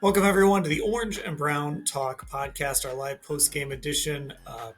Welcome, everyone, to the Orange and Brown Talk podcast, our live post-game edition.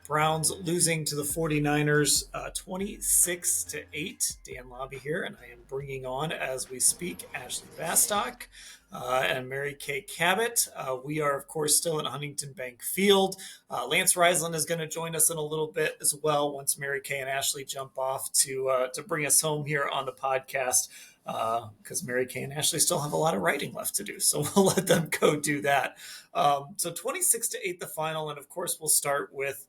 Browns losing to the 49ers 26-8. Dan Labbe here, and I am bringing on, as we speak, Ashley Bastock and Mary Kay Cabot. We are, of course, still at Huntington Bank Field. Lance Ryland is going to join us in a little bit as well once Mary Kay and Ashley jump off to bring us home here on the podcast, because Mary Kay and Ashley still have a lot of writing left to do. So we'll let them go do that. So 26-8 the final. And of course, we'll start with,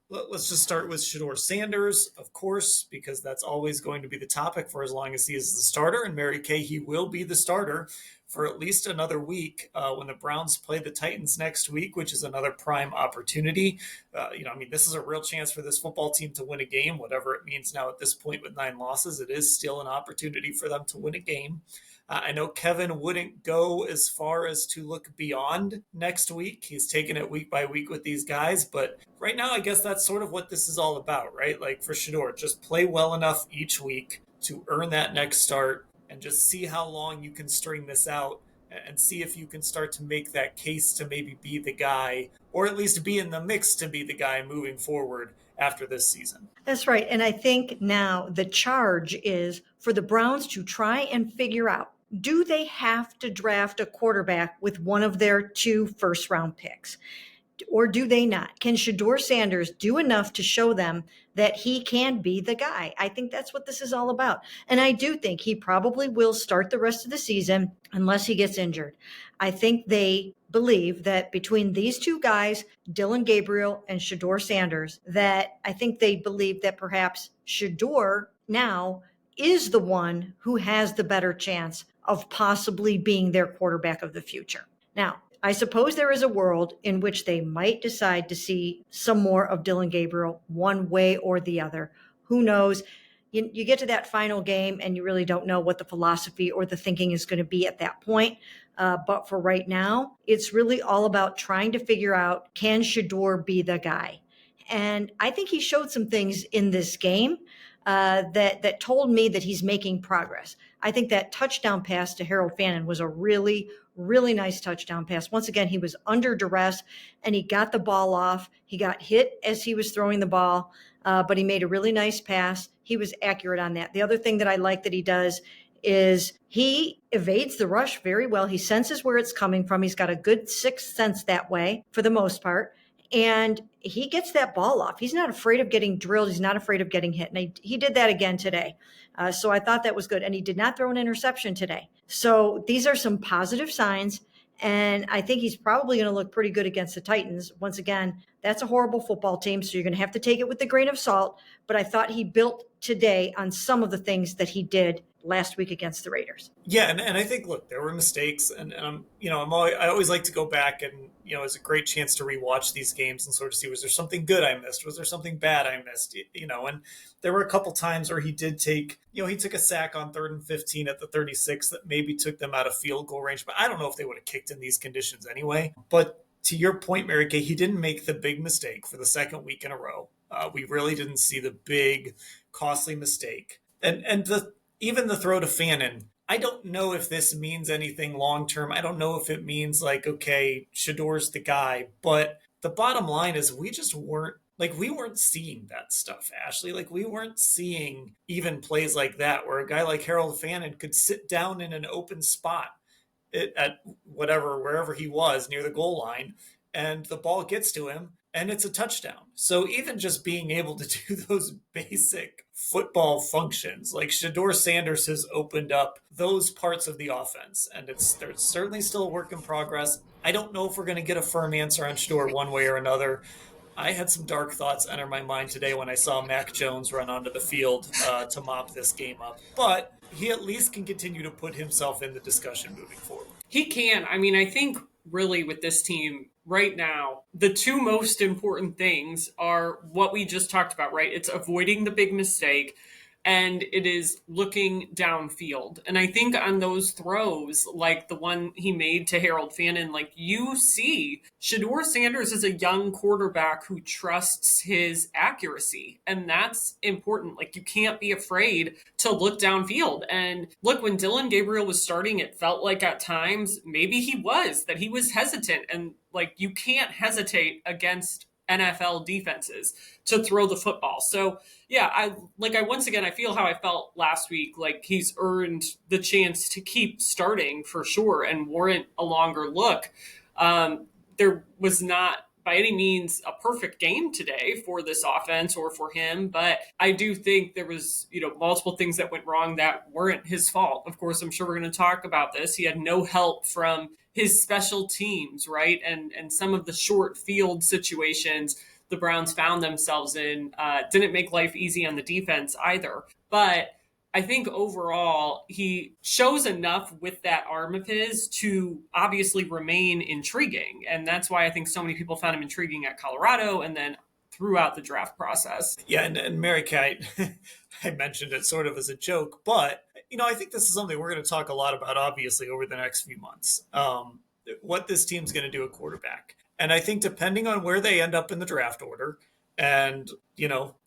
let's just start with Shedeur Sanders, of course, because that's always going to be the topic for as long as he is the starter. And Mary Kay, he will be the starter for at least another week when the Browns play the Titans next week, which is another prime opportunity. This is a real chance for this football team to win a game, whatever it means now at this point with 9 losses. It is still an opportunity for them to win a game. I know Kevin wouldn't go as far as to look beyond next week. He's taking it week by week with these guys. But right now, I guess that's sort of what this is all about, right? Like for Shedeur, just play well enough each week to earn that next start and just see how long you can string this out and see if you can start to make that case to maybe be the guy, or at least be in the mix to be the guy moving forward after this season. That's right. And I think now the charge is for the Browns to try and figure out, do they have to draft a quarterback with one of their 2 first-round picks? Or do they not? Can Shedeur Sanders do enough to show them that he can be the guy? I think that's what this is all about. And I do think he probably will start the rest of the season unless he gets injured. I think they believe that between these 2 guys, Dillon Gabriel and Shedeur Sanders, that I think they believe that perhaps Shedeur now is the one who has the better chance of possibly being their quarterback of the future. Now, I suppose there is a world in which they might decide to see some more of Dillon Gabriel one way or the other. Who knows? You get to that final game and you really don't know what the philosophy or the thinking is going to be at that point. But for right now, it's really all about trying to figure out, can Shedeur be the guy? And I think he showed some things in this game that told me that he's making progress. I think that touchdown pass to Harold Fannin was a really nice touchdown pass. Once again, he was under duress and he got the ball off. He got hit as he was throwing the ball, but he made a really nice pass. He was accurate on that. The other thing that I like that he does is he evades the rush very well. He senses where it's coming from. He's got a good sixth sense that way for the most part. And he gets that ball off. He's not afraid of getting drilled. He's not afraid of getting hit. And he did that again today. So I thought that was good. And he did not throw an interception today. So these are some positive signs. And I think he's probably going to look pretty good against the Titans. Once again, that's a horrible football team, so you're going to have to take it with a grain of salt. But I thought he built today on some of the things that he did last week against the Raiders. Yeah, and I think, look, there were mistakes, and I always like to go back and, it's a great chance to rewatch these games and sort of see, was there something good I missed? Was there something bad I missed? And there were a couple times where he did take, he took a sack on 3rd and 15 at the 36 that maybe took them out of field goal range, but I don't know if they would have kicked in these conditions anyway. But to your point, Mary Kay, he didn't make the big mistake for the second week in a row. We really didn't see the big, costly mistake. And even the throw to Fannin, I don't know if this means anything long-term. I don't know if it means like, okay, Shedeur's the guy. But the bottom line is we just weren't seeing that stuff, Ashley. Like, we weren't seeing even plays like that where a guy like Harold Fannin could sit down in an open spot at wherever he was near the goal line, and the ball gets to him and it's a touchdown. So even just being able to do those basic football functions, like Shedeur Sanders has opened up those parts of the offense, and there's certainly still a work in progress. I don't know if we're going to get a firm answer on Shedeur one way or another. I had some dark thoughts enter my mind today when I saw Mac Jones run onto the field to mop this game up. But he at least can continue to put himself in the discussion moving forward. He can. I think really with this team right now, the 2 most important things are what we just talked about, right? It's avoiding the big mistake and it is looking downfield. And I think on those throws, like the one he made to Harold Fannin, like you see Shedeur Sanders is a young quarterback who trusts his accuracy. And that's important. Like you can't be afraid to look downfield. And look, when Dylan Gabriel was starting, it felt like at times maybe he was hesitant. And like you can't hesitate against NFL defenses to throw the football. So yeah, I once again I feel how I felt last week. Like he's earned the chance to keep starting for sure and warrant a longer look. There was not by any means a perfect game today for this offense or for him, but I do think there was, multiple things that went wrong that weren't his fault. Of course, I'm sure we're going to talk about this. He had no help from his special teams, right? And some of the short field situations the Browns found themselves in didn't make life easy on the defense either. But I think overall, he shows enough with that arm of his to obviously remain intriguing. And that's why I think so many people found him intriguing at Colorado and then throughout the draft process. Yeah, and Mary Kay, I mentioned it sort of as a joke, but I think this is something we're going to talk a lot about, obviously, over the next few months. What this team's going to do at quarterback. And I think depending on where they end up in the draft order, and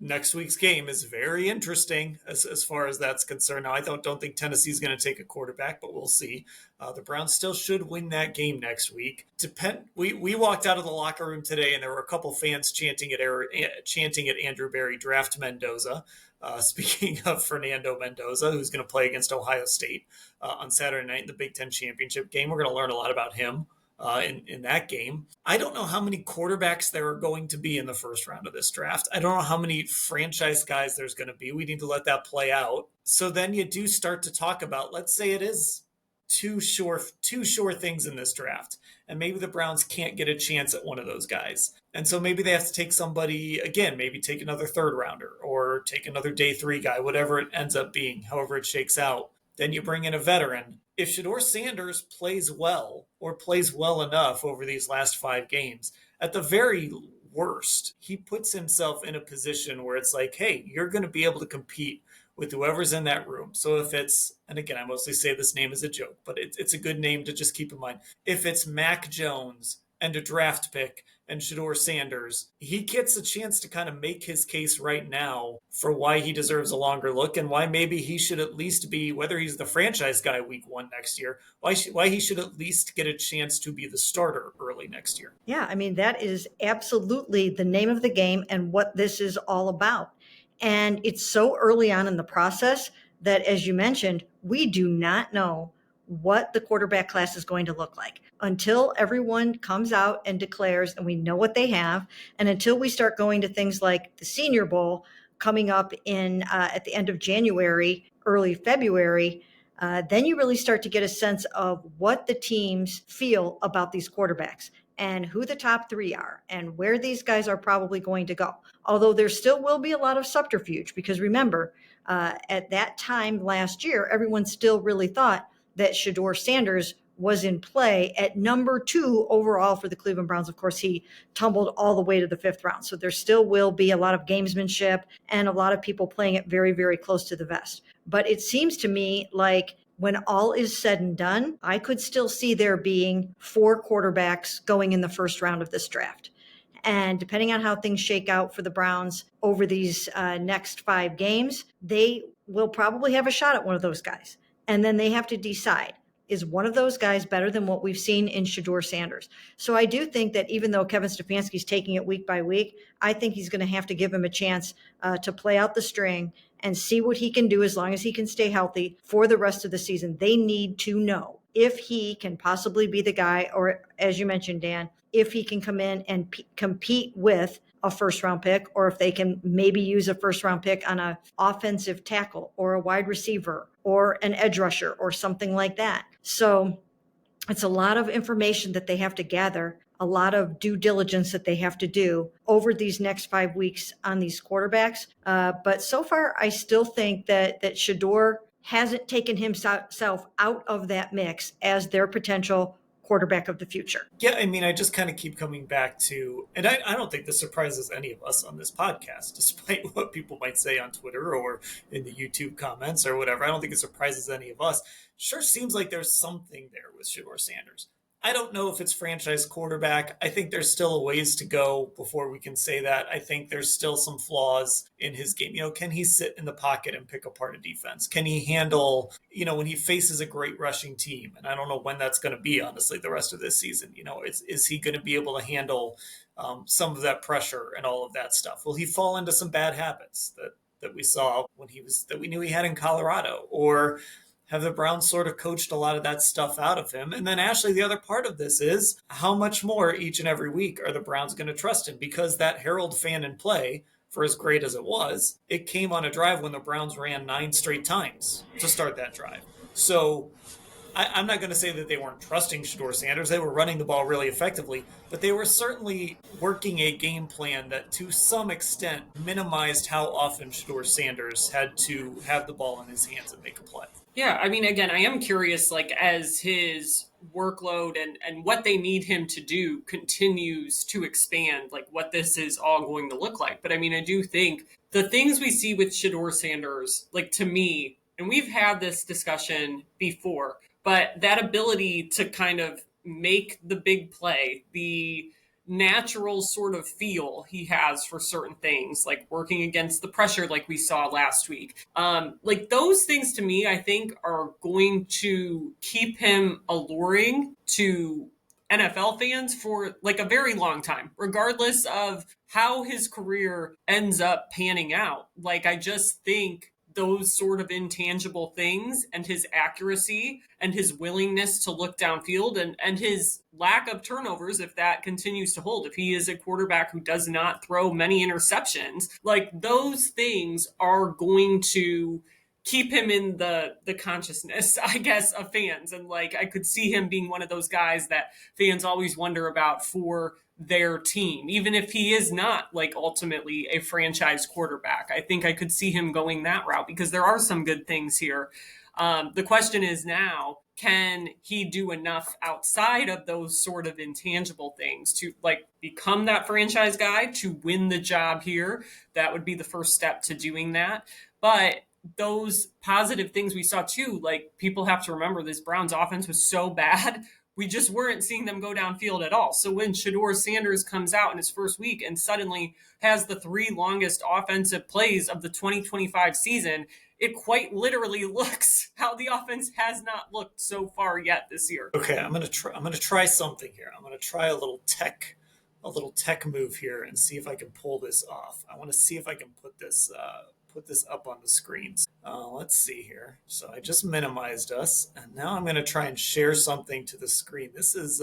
next week's game is very interesting as far as that's concerned. Now, I don't think Tennessee's going to take a quarterback, but we'll see. The Browns still should win that game next week. We walked out of the locker room today, and there were a couple fans chanting at Andrew Berry, draft Mendoza. Speaking of Fernando Mendoza, who's going to play against Ohio State on Saturday night in the Big Ten championship game. We're going to learn a lot about him in that game. I don't know how many quarterbacks there are going to be in the first round of this draft. I don't know how many franchise guys there's going to be. We need to let that play out. So then you do start to talk about, let's say it is two sure things in this draft. And maybe the Browns can't get a chance at one of those guys. And so maybe they have to take somebody, again, maybe take another third rounder or take another day 3 guy, whatever it ends up being, however it shakes out. Then you bring in a veteran. If Shedeur Sanders plays well or plays well enough over these last 5 games, at the very worst, he puts himself in a position where it's like, hey, you're going to be able to compete with whoever's in that room. So if it's, and again, I mostly say this name as a joke, but it's a good name to just keep in mind. If it's Mac Jones and a draft pick and Shedeur Sanders, he gets a chance to kind of make his case right now for why he deserves a longer look and why maybe he should at least be, whether he's the franchise guy week 1 next year, why he should at least get a chance to be the starter early next year. Yeah, I mean, that is absolutely the name of the game and what this is all about. And it's so early on in the process that, as you mentioned, we do not know what the quarterback class is going to look like until everyone comes out and declares and we know what they have, and until we start going to things like the Senior Bowl coming up in at the end of January, early February. Then you really start to get a sense of what the teams feel about these quarterbacks and who the top 3 are and where these guys are probably going to go. Although there still will be a lot of subterfuge, because remember, at that time last year, everyone still really thought that Shedeur Sanders was in play at number 2 overall for the Cleveland Browns. Of course, he tumbled all the way to the 5th round. So there still will be a lot of gamesmanship and a lot of people playing it very, very close to the vest. But it seems to me like when all is said and done, I could still see there being 4 quarterbacks going in the first round of this draft. And depending on how things shake out for the Browns over these next 5 games, they will probably have a shot at one of those guys. And then they have to decide, is one of those guys better than what we've seen in Shedeur Sanders? So I do think that even though Kevin Stefanski's taking it week by week, I think he's going to have to give him a chance to play out the string and see what he can do as long as he can stay healthy for the rest of the season. They need to know if he can possibly be the guy, or as you mentioned, Dan, if he can come in and compete with a first round pick, or if they can maybe use a first round pick on an offensive tackle or a wide receiver or an edge rusher or something like that. So it's a lot of information that they have to gather, a lot of due diligence that they have to do over these next 5 weeks on these quarterbacks. But so far, I still think that Shedeur hasn't taken himself out of that mix as their potential quarterback of the future. Yeah, I mean, I just kind of keep coming back to, and I don't think this surprises any of us on this podcast, despite what people might say on Twitter or in the YouTube comments or whatever. I don't think it surprises any of us. Sure seems like there's something there with Shedeur Sanders. I don't know if it's franchise quarterback. I think there's still a ways to go before we can say that. I think there's still some flaws in his game. Can he sit in the pocket and pick apart a defense? Can he handle, when he faces a great rushing team? And I don't know when that's going to be, honestly, the rest of this season. Is he going to be able to handle some of that pressure and all of that stuff? Will he fall into some bad habits that we saw that we knew he had in Colorado? Or have the Browns sort of coached a lot of that stuff out of him? And then, Ashley, the other part of this is how much more each and every week are the Browns going to trust him? Because that Harold Fannin play, for as great as it was, it came on a drive when the Browns ran 9 straight times to start that drive. So I'm not going to say that they weren't trusting Shedeur Sanders. They were running the ball really effectively, but they were certainly working a game plan that to some extent minimized how often Shedeur Sanders had to have the ball in his hands and make a play. Yeah, I mean, again, I am curious, as his workload and what they need him to do continues to expand, what this is all going to look like. But I mean, I do think the things we see with Shedeur Sanders, to me, and we've had this discussion before, but that ability to kind of make the big play, the natural sort of feel he has for certain things, like working against the pressure like we saw last week. Those things to me, I think, are going to keep him alluring to NFL fans for a very long time, regardless of how his career ends up panning out. I just think those sort of intangible things and his accuracy and his willingness to look downfield and his lack of turnovers, if that continues to hold, if he is a quarterback who does not throw many interceptions, those things are going to keep him in the consciousness, I guess, of fans. And I could see him being one of those guys that fans always wonder about for their team, even if he is not ultimately a franchise quarterback. I think I could see him going that route because there are some good things here. The question is now, can he do enough outside of those sort of intangible things to become that franchise guy to win the job here? That would be the first step to doing that. But those positive things we saw too, people have to remember this Browns offense was so bad. We just weren't seeing them go downfield at all. So when Shedeur Sanders comes out in his first week and suddenly has the 3 longest offensive plays of the 2025 season, it quite literally looks how the offense has not looked so far yet this year. Okay, I'm gonna try something here. I'm gonna try a little tech move here and see if I can pull this off. I want to see if I can put this up on the screens. Let's see here. So I just minimized us, and now I'm going to try and share something to the screen. This is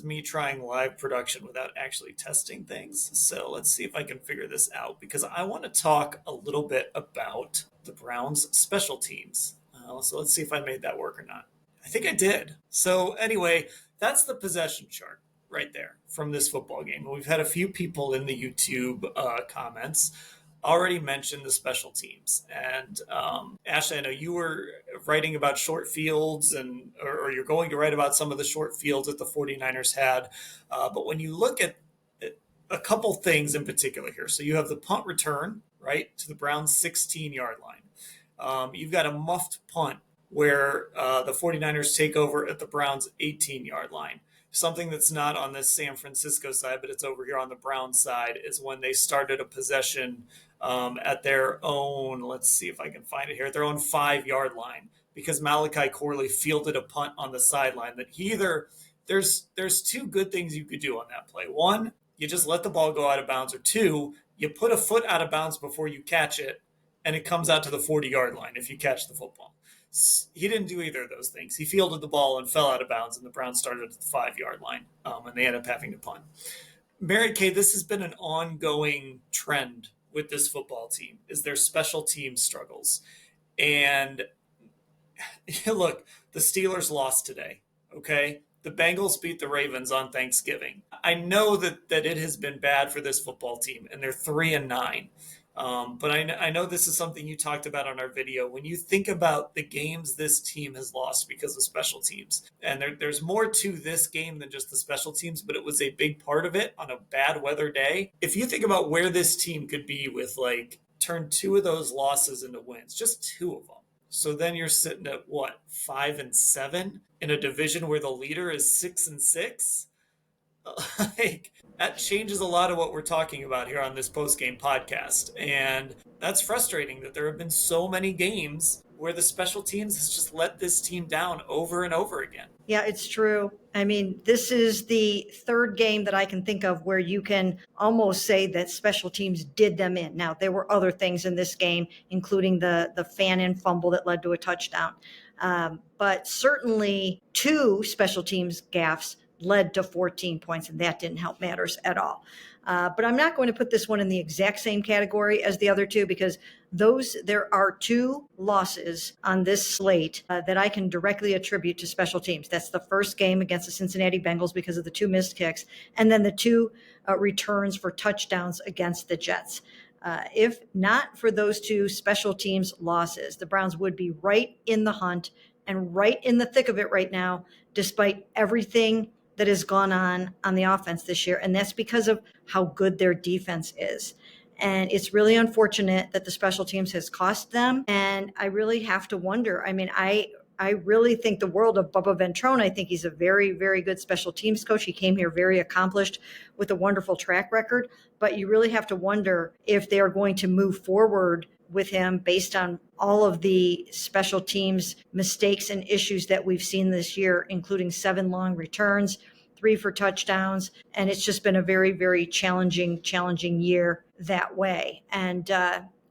me trying live production without actually testing things. So let's see if I can figure this out, because I want to talk a little bit about the Browns special teams. So let's see if I made that work or not. I think I did. So anyway, that's the possession chart right there from this football game. And we've had a few people in the YouTube comments already mentioned the special teams. And Ashley, I know you were writing about short fields or you're going to write about some of the short fields that the 49ers had. But when you look at a couple things in particular here, so you have the punt return, right, to the Browns 16-yard line. You've got a muffed punt where the 49ers take over at the Browns 18-yard line. Something that's not on this San Francisco side, but it's over here on the Browns side, is when they started a possession at their own, let's see if I can find it here, at their own 5-yard line, because Malachi Corley fielded a punt on the sideline that there's 2 good things you could do on that play. One, you just let the ball go out of bounds, or 2, you put a foot out of bounds before you catch it, and it comes out to the 40-yard line if you catch the football. He didn't do either of those things. He fielded the ball and fell out of bounds, and the Browns started at the 5-yard line, and they ended up having to punt. Mary Kay, this has been an ongoing trend with this football team, is their special team struggles. And look, the Steelers lost today, okay? The Bengals beat the Ravens on Thanksgiving. I know that it has been bad for this football team, and they're 3-9. But I know this is something you talked about on our video. When you think about the games this team has lost because of special teams, and there's more to this game than just the special teams, but it was a big part of it on a bad weather day. If you think about where this team could be with like turn two of those losses into wins, just two of them. So then you're sitting at what, 5-7 in a division where the leader is 6-6? Like that changes a lot of what we're talking about here on this post game podcast, and that's frustrating that there have been so many games where the special teams has just let this team down over and over again. Yeah, it's true. I mean, this is the third game that I can think of where you can almost say that special teams did them in. Now, there were other things in this game, including the Fannin fumble that led to a touchdown. But certainly two special teams gaffes led to 14 points, and that didn't help matters at all. But I'm not going to put this one in the exact same category as the other two because there are two losses on this slate that I can directly attribute to special teams. That's the first game against the Cincinnati Bengals because of the two missed kicks, and then the two returns for touchdowns against the Jets. If not for those two special teams losses, the Browns would be right in the hunt and right in the thick of it right now, despite everything that has gone on the offense this year. And that's because of how good their defense is. And it's really unfortunate that the special teams has cost them. And I really have to wonder. I mean, I really think the world of Bubba Ventrone. I think he's a very, very good special teams coach. He came here very accomplished with a wonderful track record. But you really have to wonder if they are going to move forward with him based on all of the special teams mistakes and issues that we've seen this year, including 7 long returns, 3 for touchdowns. And it's just been a very, very challenging year that way. And,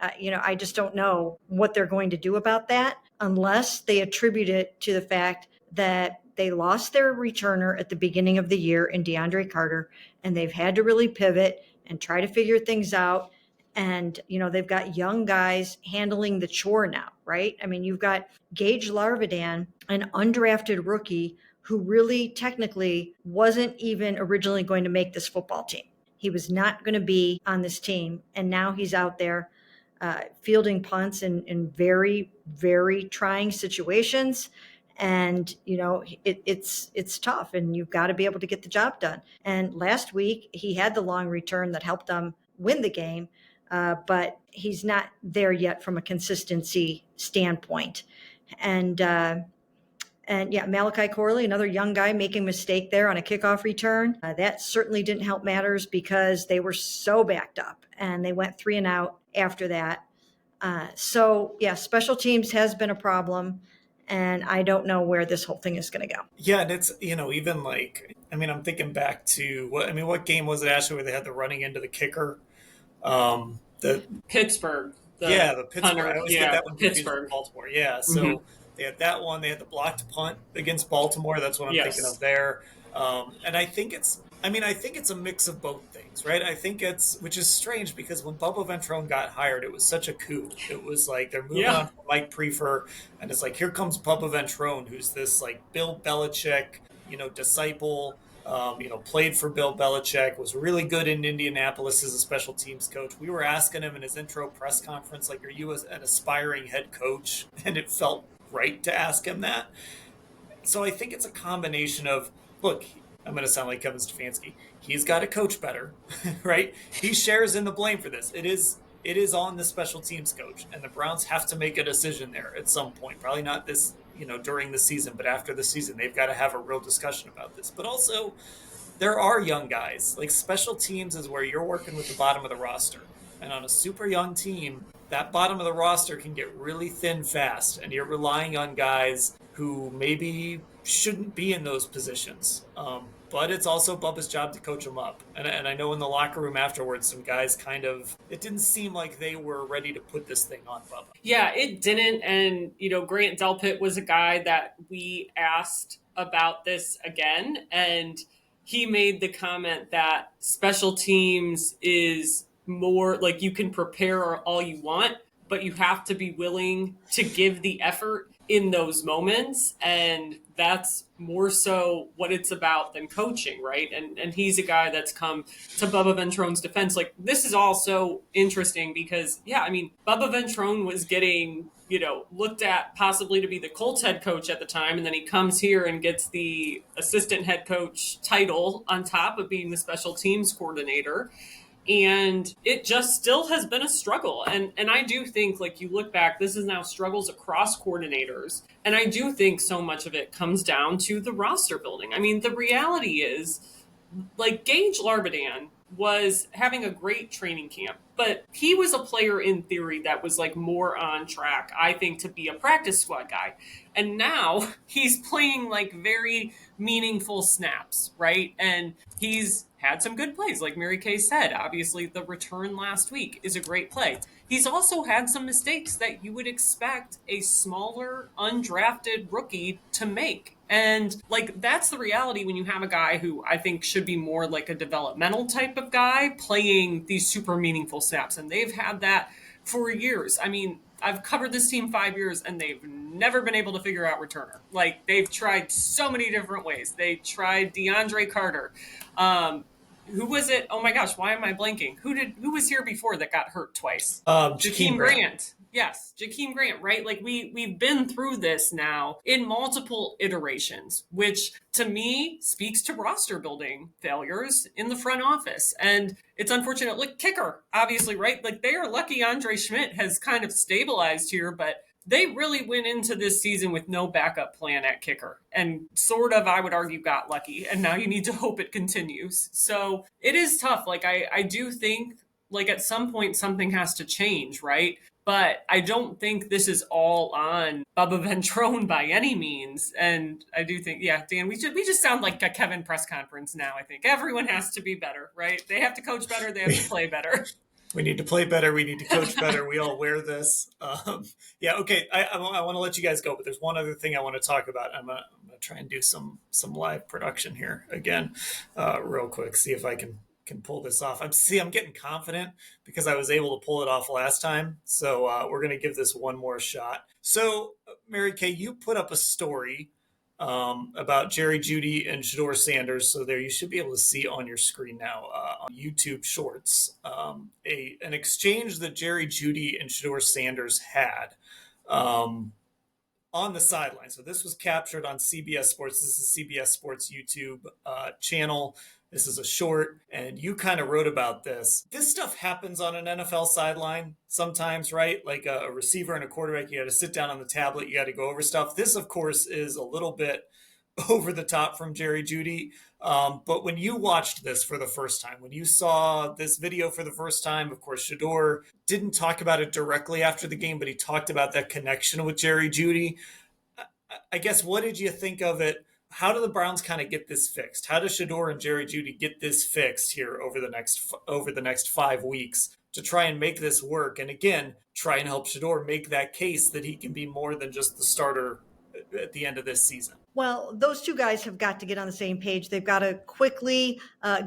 I just don't know what they're going to do about that unless they attribute it to the fact that they lost their returner at the beginning of the year in DeAndre Carter, and they've had to really pivot and try to figure things out. And, they've got young guys handling the chore now, right? I mean, you've got Gage Larvidan, an undrafted rookie who really technically wasn't even originally going to make this football team. He was not going to be on this team. And now he's out there fielding punts in very, very trying situations. And, it's tough, and you've got to be able to get the job done. And last week he had the long return that helped them win the game. But he's not there yet from a consistency standpoint. And Malachi Corley, another young guy making a mistake there on a kickoff return. That certainly didn't help matters because they were so backed up and they went 3 and out after that. Special teams has been a problem, and I don't know where this whole thing is going to go. Yeah, and it's, even like, I'm thinking back to what game was it, Ashley, where they had the running into the kicker? The Pittsburgh. The Pittsburgh. Punter, I always get that one confused Pittsburgh. with Baltimore. Yeah, so they had that one. They had the blocked punt against Baltimore. That's what I'm thinking of there. And I think it's a mix of both things, right? I think which is strange because when Bubba Ventrone got hired, it was such a coup. It was like they're moving on from Mike Prefer, and it's like, here comes Bubba Ventrone, who's this like Bill Belichick, disciple. Played for Bill Belichick, was really good in Indianapolis as a special teams coach. We were asking him in his intro press conference, like, are you an aspiring head coach? And it felt right to ask him that. So I think it's a combination of, look, I'm going to sound like Kevin Stefanski. He's got to coach better, right? He shares in the blame for this. It is on the special teams coach, and the Browns have to make a decision there at some point. Probably not this, during the season, but after the season, they've got to have a real discussion about this. But also, there are young guys. Like, special teams is where you're working with the bottom of the roster. And on a super young team, that bottom of the roster can get really thin fast, and you're relying on guys who maybe shouldn't be in those positions. But it's also Bubba's job to coach them up. And I know in the locker room afterwards, some guys it didn't seem like they were ready to put this thing on Bubba. Yeah, it didn't. And, Grant Delpit was a guy that we asked about this again. And he made the comment that special teams is more like you can prepare all you want, but you have to be willing to give the effort in those moments. And that's more so what it's about than coaching, right? And he's a guy that's come to Bubba Ventrone's defense. Like, this is also interesting because, yeah, I mean, Bubba Ventrone was getting, looked at possibly to be the Colts head coach at the time. And then he comes here and gets the assistant head coach title on top of being the special teams coordinator. And it just still has been a struggle. And I do think, like, you look back, this is now struggles across coordinators. And I do think so much of it comes down to the roster building. I mean, the reality is, like, Gage Larbadan was having a great training camp, but he was a player in theory that was like more on track, I think, to be a practice squad guy. And now he's playing like very meaningful snaps, right? And he's had some good plays, like Mary Kay said. Obviously, the return last week is a great play. He's also had some mistakes that you would expect a smaller, undrafted rookie to make. And like, that's the reality when you have a guy who I think should be more like a developmental type of guy playing these super meaningful snaps. And they've had that for years. I mean, I've covered this team 5 years and they've never been able to figure out returner. Like, they've tried so many different ways. They tried DeAndre Carter. Who was it? Oh my gosh, why am I blanking? Who was here before that got hurt twice? Jakeem Grant. Yes, Jakeem Grant, right? Like, we've been through this now in multiple iterations, which to me speaks to roster building failures in the front office. And it's unfortunate. Like, kicker, obviously, right? Like, they are lucky Andre Schmidt has kind of stabilized here, but they really went into this season with no backup plan at kicker and sort of, I would argue, got lucky. And now you need to hope it continues. So it is tough. Like, I do think, like, at some point something has to change, right? But I don't think this is all on Bubba Ventrone by any means. And I do think, yeah, Dan, we just sound like a Kevin press conference now. I think everyone has to be better, right? They have to coach better. They have to play better. We need to play better. We need to coach better. We all wear this. Yeah, okay. I want to let you guys go, but there's one other thing I want to talk about. I'm gonna try and do some live production here again, real quick. See if I can pull this off. I'm getting confident because I was able to pull it off last time. So we're gonna give this one more shot. So Mary Kay, you put up a story about Jerry Jeudy and Shedeur Sanders. So there, you should be able to see on your screen now on YouTube Shorts an exchange that Jerry Jeudy and Shedeur Sanders had on the sideline. So this was captured on CBS Sports. This is CBS Sports YouTube channel. This is a short, and you kind of wrote about this. This stuff happens on an NFL sideline sometimes, right? Like a receiver and a quarterback, you got to sit down on the tablet, you got to go over stuff. This, of course, is a little bit over the top from Jerry Jeudy. But when you watched this for the first time, when you saw this video for the first time, of course, Shedeur didn't talk about it directly after the game, but he talked about that connection with Jerry Jeudy. I guess, what did you think of it? How do the Browns kind of get this fixed? How does Shedeur and Jerry Jeudy get this fixed here over the next 5 weeks to try and make this work? And again, try and help Shedeur make that case that he can be more than just the starter at the end of this season. Well, those two guys have got to get on the same page. They've got to quickly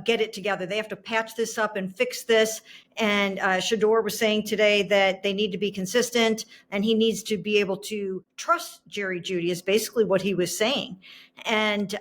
get it together. They have to patch this up and fix this. And Shedeur was saying today that they need to be consistent and he needs to be able to trust Jerry Jeudy is basically what he was saying. And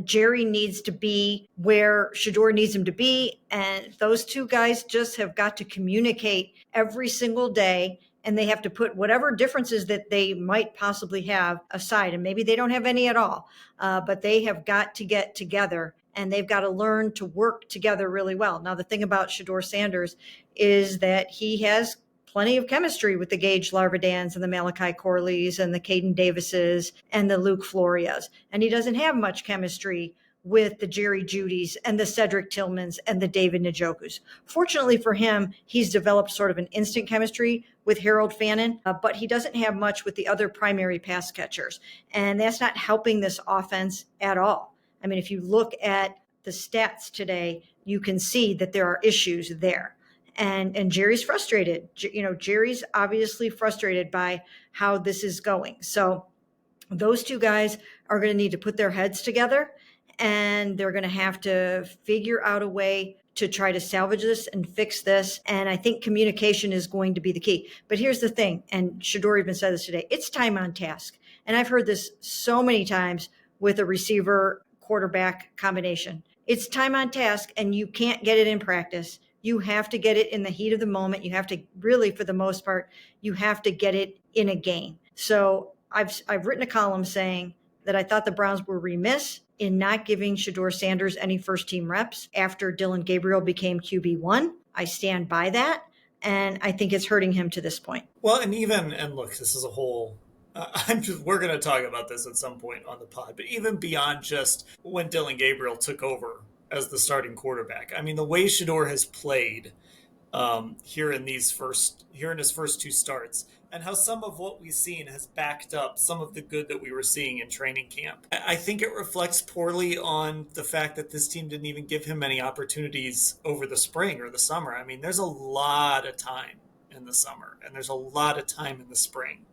Jerry needs to be where Shedeur needs him to be. And those two guys just have got to communicate every single day. And they have to put whatever differences that they might possibly have aside. And maybe they don't have any at all, but they have got to get together and they've got to learn to work together really well. Now, the thing about Shedeur Sanders is that he has plenty of chemistry with the Gage Larvadans and the Malachi Corleys and the Caden Davises and the Luke Florias. And he doesn't have much chemistry with the Jerry Judys and the Cedric Tillmans and the David Njokus. Fortunately for him, he's developed sort of an instant chemistry with Harold Fannin, but he doesn't have much with the other primary pass catchers. And that's not helping this offense at all. I mean, if you look at the stats today, you can see that there are issues there. And Jerry's frustrated. Jerry's obviously frustrated by how this is going. So those two guys are going to need to put their heads together and they're going to have to figure out a way to try to salvage this and fix this. And I think communication is going to be the key. But here's the thing, and Shedeur even said this today, it's time on task. And I've heard this so many times with a receiver quarterback combination. It's time on task, and you can't get it in practice. You have to get it in the heat of the moment. You have to really, for the most part, you have to get it in a game. So I've written a column saying that I thought the Browns were remiss in not giving Shedeur Sanders any first team reps after Dillon Gabriel became QB1. I stand by that, and I think it's hurting him to this point. Well, and look, this is a whole. We're going to talk about this at some point on the pod, but even beyond just when Dillon Gabriel took over as the starting quarterback, I mean, the way Shedeur has played here in his first two starts, and how some of what we've seen has backed up some of the good that we were seeing in training camp. I think it reflects poorly on the fact that this team didn't even give him many opportunities over the spring or the summer. I mean, there's a lot of time in the summer, and there's a lot of time in the spring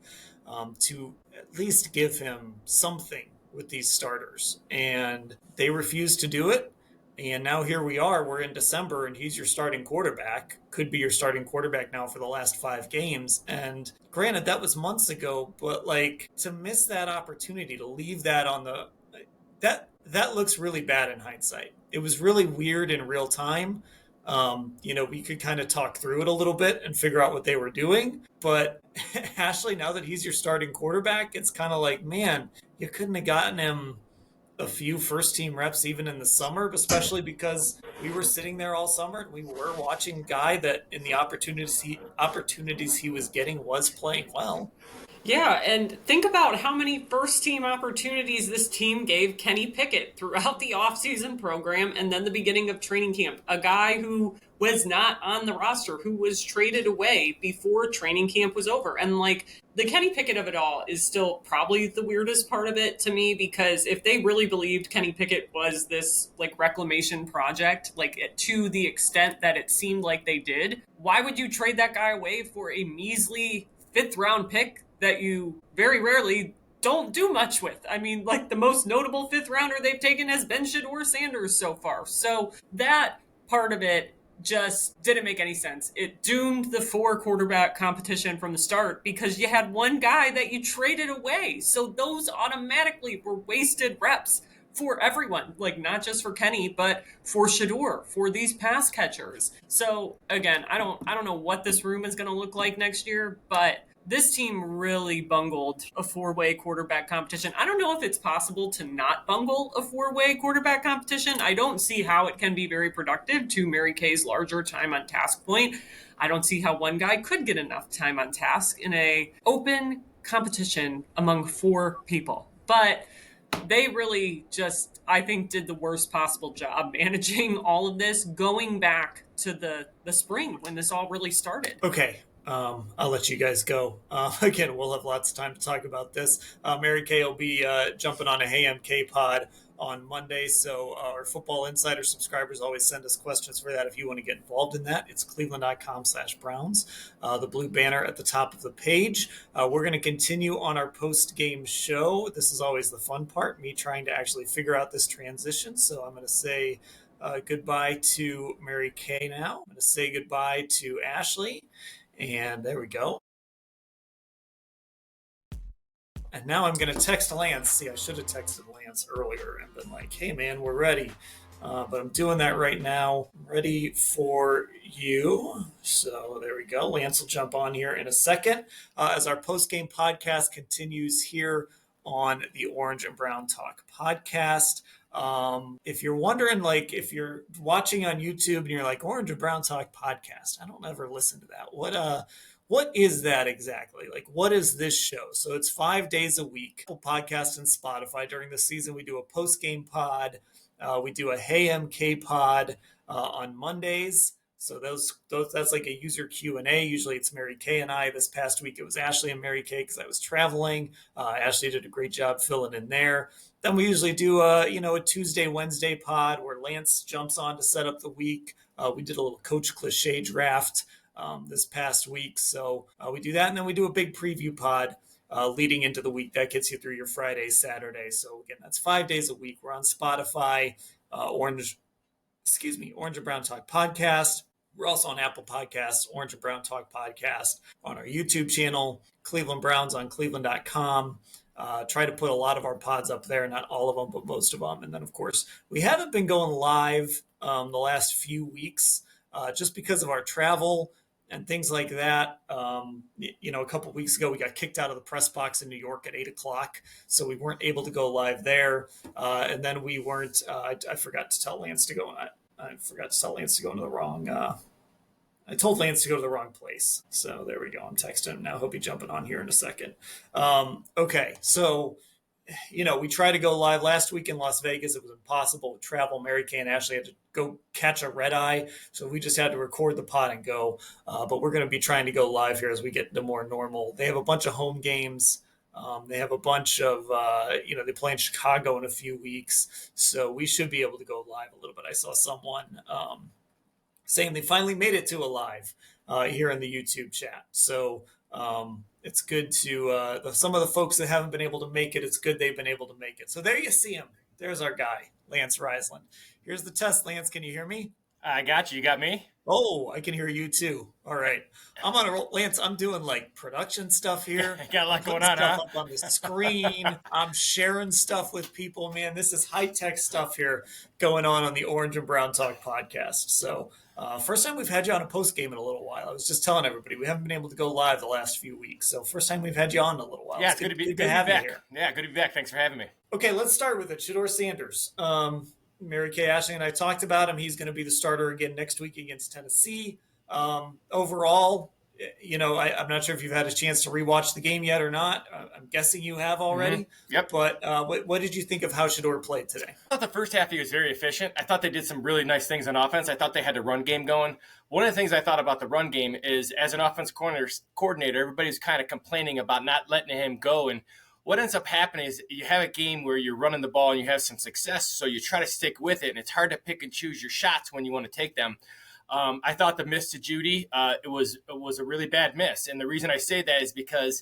to at least give him something with these starters. And they refused to do it. And now here we are, we're in December, and he's your starting quarterback, could be your starting quarterback now for the last 5 games. And granted, that was months ago, but like to miss that opportunity, to leave that on the, that looks really bad in hindsight. It was really weird in real time. We could kind of talk through it a little bit and figure out what they were doing. But Ashley, now that he's your starting quarterback, it's kind of like, man, you couldn't have gotten him a few first team reps even in the summer, especially because we were sitting there all summer and we were watching a guy that in the opportunities he was getting was playing well. Yeah, and think about how many first team opportunities this team gave Kenny Pickett throughout the offseason program and then the beginning of training camp. A guy who was not on the roster, who was traded away before training camp was over. And like the Kenny Pickett of it all is still probably the weirdest part of it to me, because if they really believed Kenny Pickett was this like reclamation project, like to the extent that it seemed like they did, why would you trade that guy away for a measly 5th round pick that you very rarely don't do much with? I mean, like the most notable 5th rounder they've taken has been Shedeur Sanders so far. So that part of it just didn't make any sense. It doomed the 4 quarterback competition from the start because you had one guy that you traded away. So those automatically were wasted reps for everyone, like not just for Kenny, but for Shedeur, for these pass catchers. So again, I don't know what this room is going to look like next year, but this team really bungled a 4-way quarterback competition. I don't know if it's possible to not bungle a 4-way quarterback competition. I don't see how it can be very productive, to Mary Kay's larger time on task point. I don't see how one guy could get enough time on task in a open competition among 4 people. But they really just, I think, did the worst possible job managing all of this, going back to the spring when this all really started. Okay. I'll let you guys go. Again, we'll have lots of time to talk about this. Mary Kay will be jumping on a Hey MK pod on Monday, so our Football Insider subscribers always send us questions for that if you want to get involved in that. It's cleveland.com/Browns, the blue banner at the top of the page. We're going to continue on our post-game show. This is always the fun part, me trying to actually figure out this transition, so I'm going to say goodbye to Mary Kay now. I'm going to say goodbye to Ashley. And there we go. And now I'm going to text Lance. See, I should have texted Lance earlier and been like, hey, man, we're ready. But I'm doing that right now. I'm ready for you. So there we go. Lance will jump on here in a second as our post-game podcast continues here on the Orange and Brown Talk podcast. If you're wondering, like, if you're watching on YouTube and you're like, Orange and Brown Talk podcast, I don't ever listen to that. What is that exactly? Like, what is this show? So it's 5 days a week. Podcast and Spotify. During the season, we do a post-game pod. We do a Hey MK pod on Mondays. So those that's like a user Q&A. Usually it's Mary Kay and I. This past week it was Ashley and Mary Kay because I was traveling. Ashley did a great job filling in there. Then we usually do a Tuesday, Wednesday pod where Lance jumps on to set up the week. We did a little coach cliche draft this past week. So we do that. And then we do a big preview pod leading into the week. That gets you through your Friday, Saturday. So again, that's 5 days a week. We're on Spotify, Orange Orange and Brown Talk podcast. We're also on Apple Podcasts, Orange and Brown Talk podcast, on our YouTube channel, Cleveland Browns on cleveland.com. Try to put a lot of our pods up there, not all of them, but most of them. And then, of course, we haven't been going live the last few weeks just because of our travel and things like that. A couple of weeks ago, we got kicked out of the press box in New York at 8 o'clock, so we weren't able to go live there. And then we weren't, I forgot to tell Lance to go. I forgot to tell Lance to go into the wrong, I told Lance to go to the wrong place. So there we go. I'm texting him now. He'll be jumping on here in a second. Okay, so we tried to go live last week in Las Vegas. It was impossible with travel. Mary Kay and Ashley had to go catch a red eye, so we just had to record the pod and go. But we're going to be trying to go live here as we get to more normal. They have a bunch of home games. They have a bunch of, they play in Chicago in a few weeks, so we should be able to go live a little bit. I saw someone saying they finally made it to a live here in the YouTube chat. So it's good to some of the folks that haven't been able to make it. It's good they've been able to make it. So there you see him. There's our guy, Lance Ryland. Here's the test, Lance. Can you hear me? I got you. You got me? Oh, I can hear you too. All right. I'm on a roll. Lance, I'm doing like production stuff here. Got a lot going on, huh? Up on the screen. I'm sharing stuff with people. Man, this is high-tech stuff here going on the Orange and Brown Talk podcast. So first time we've had you on a post game in a little while. I was just telling everybody we haven't been able to go live the last few weeks. So first time we've had you on in a little while. Yeah, it's good to be have back. You here. Yeah, good to be back. Thanks for having me. Okay, let's start with it. Shedeur Sanders. Mary Kay, Ashley, and I talked about him. He's going to be the starter again next week against Tennessee. Overall, I'm not sure if you've had a chance to rewatch the game yet or not. I'm guessing you have already. Mm-hmm. Yep. But what did you think of how Shedeur played today? I thought the first half he was very efficient. I thought they did some really nice things on offense. I thought they had a run game going. One of the things I thought about the run game is as an offense coordinator, everybody's kind of complaining about not letting him go. And what ends up happening is you have a game where you're running the ball and you have some success, so you try to stick with it, and it's hard to pick and choose your shots when you want to take them. I thought the miss to Jeudy, it was a really bad miss. And the reason I say that is because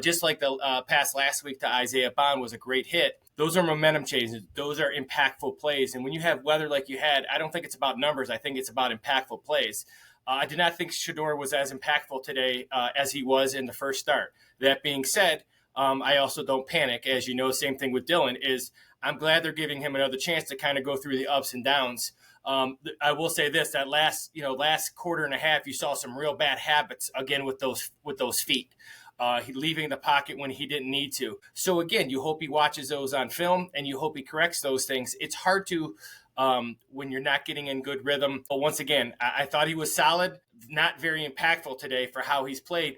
just like the pass last week to Isaiah Bond was a great hit, those are momentum changes. Those are impactful plays. And when you have weather like you had, I don't think it's about numbers. I think it's about impactful plays. I did not think Shedeur was as impactful today as he was in the first start. That being said, I also don't panic. As you know, same thing with Dylan is I'm glad they're giving him another chance to kind of go through the ups and downs. I will say this, that last quarter and a half, you saw some real bad habits again with those feet. He leaving the pocket when he didn't need to. So again, you hope he watches those on film and you hope he corrects those things. It's hard to when you're not getting in good rhythm. But once again, I thought he was solid, not very impactful today for how he's played.